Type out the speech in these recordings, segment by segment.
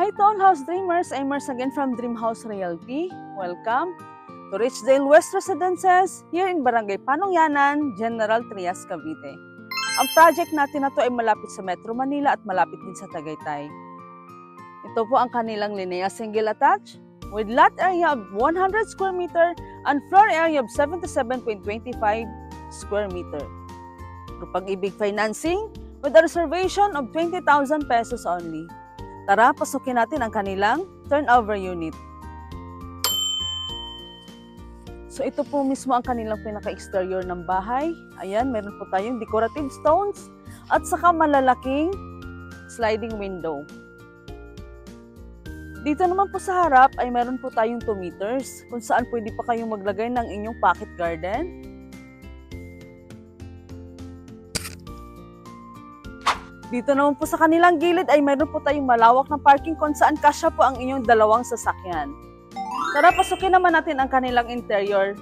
Hi to all house dreamers, I'm Mars again from Dream House Realty. Welcome to Richdale West Residences here in Barangay Panongyanan, General Trias, Cavite. Ang project natin na to ay malapit sa Metro Manila at malapit din sa Tagaytay. Ito po ang kanilang linear single attached with lot area of 100 square meter and floor area of 77.25 square meter. Through Pag-ibig financing with a reservation of 20,000 pesos only. Tara, pasukin natin ang kanilang turnover unit. So ito po mismo ang kanilang pinaka-exterior ng bahay. Ayan, meron po tayong decorative stones at saka malalaking sliding window. Dito naman po sa harap ay meron po tayong 2 meters kung saan pwede pa kayong maglagay ng inyong pocket garden. Dito naman po sa kanilang gilid ay meron po tayong malawak na parking kung saan kasya po ang inyong dalawang sasakyan. Tara, pasukin naman natin ang kanilang interior.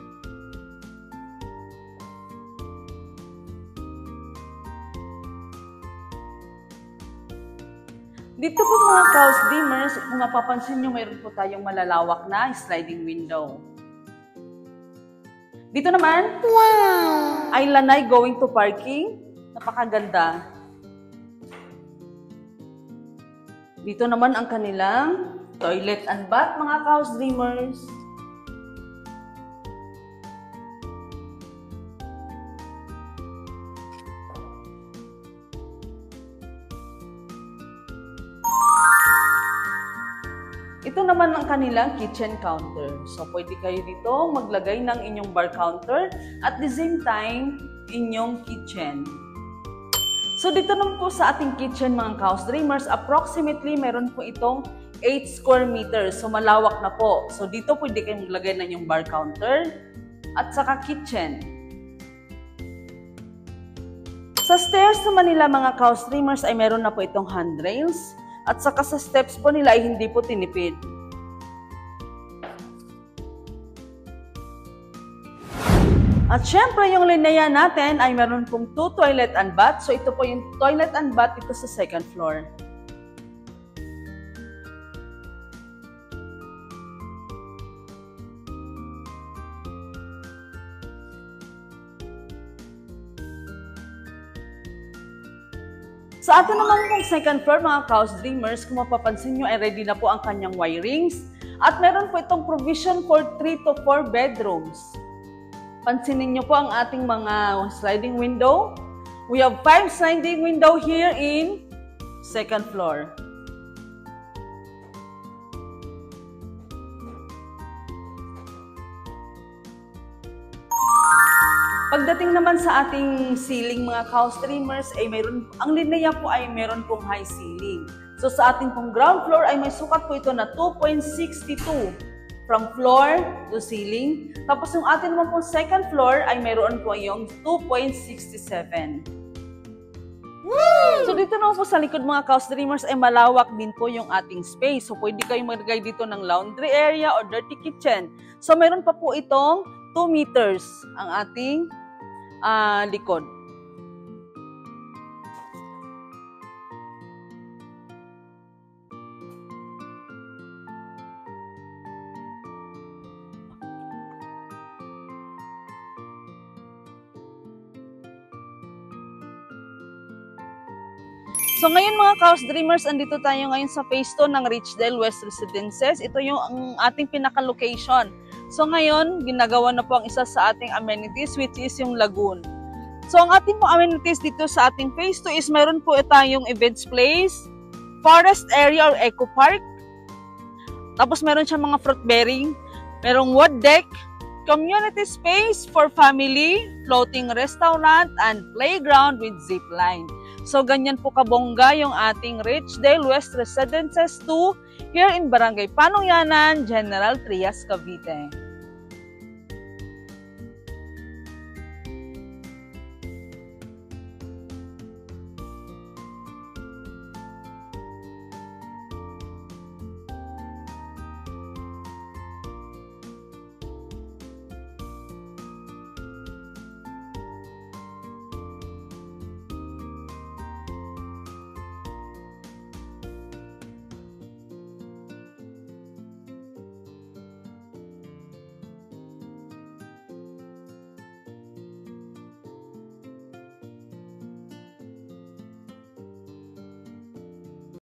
Dito po mga house dreamers, kung mapapansin nyo, mayroon po tayong malalawak na sliding window. Dito naman, wow, ay lanay going to parking. Napakaganda. Dito naman ang kanilang toilet and bath, mga house dreamers. Ito naman ang kanilang kitchen counter. So, pwede kayo dito maglagay ng inyong bar counter at the same time, inyong kitchen. So, dito naman po sa ating kitchen, mga house dreamers, approximately meron po itong 8 square meters. So, malawak na po. So, dito pwede kayong maglagay ng inyong bar counter at saka kitchen. Sa stairs naman nila, mga house dreamers, ay meron na po itong handrails. At saka sa steps po nila ay hindi po tinipid. At syempre, yung lineya natin ay meron pong 2 toilet and bath. So ito po yung toilet and bath dito sa second floor. Sa atin naman pong second floor, mga house dreamers, kung mapapansin nyo ay ready na po ang kanyang wirings. At meron po itong provision for 3 to 4 bedrooms. Pansinin nyo po ang ating mga sliding window. We have 5 sliding window here in second floor. Pagdating naman sa ating ceiling, mga house dreamers, ay ang lineya po ay meron pong high ceiling. So sa ating pong ground floor ay may sukat po ito na 2.62 from floor to ceiling. Tapos yung atin naman pong second floor ay meron po yung 2.67. So dito naman po sa likod, mga house dreamers, ay malawak din po yung ating space. So pwede kayong maglagay dito ng laundry area or dirty kitchen. So meron pa po itong 2 meters ang ating likod. So ngayon, mga house dreamers, andito tayo ngayon sa phase 2 ng Richdale West Residences. Ito yung ang ating pinaka-location. So ngayon, ginagawa na po ang isa sa ating amenities, which is yung lagoon. So ang ating po amenities dito sa ating phase 2 is meron po tayong events place, forest area or eco park. Tapos meron siyang mga fruit bearing, merong wood deck, community space for family, floating restaurant, and playground with zip line. So, ganyan po kabongga yung ating Richdale West Residences 2 here in Barangay Panongyanan, General Trias, Cavite.